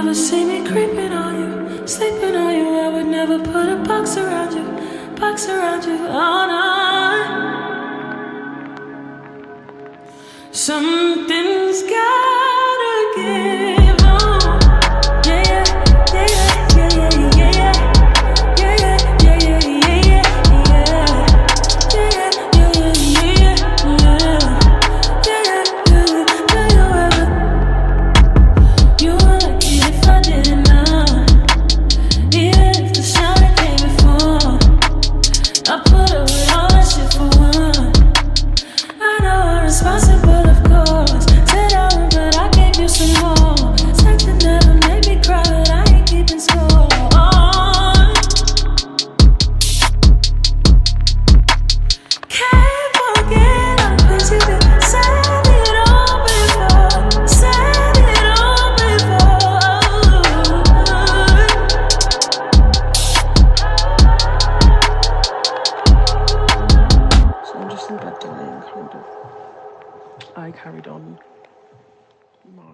never see me creeping on you, sleeping on you. I would never put a box around you, oh no. Something's gotta give on. Yeah, yeah, yeah, yeah, yeah, yeah, yeah. I carried on my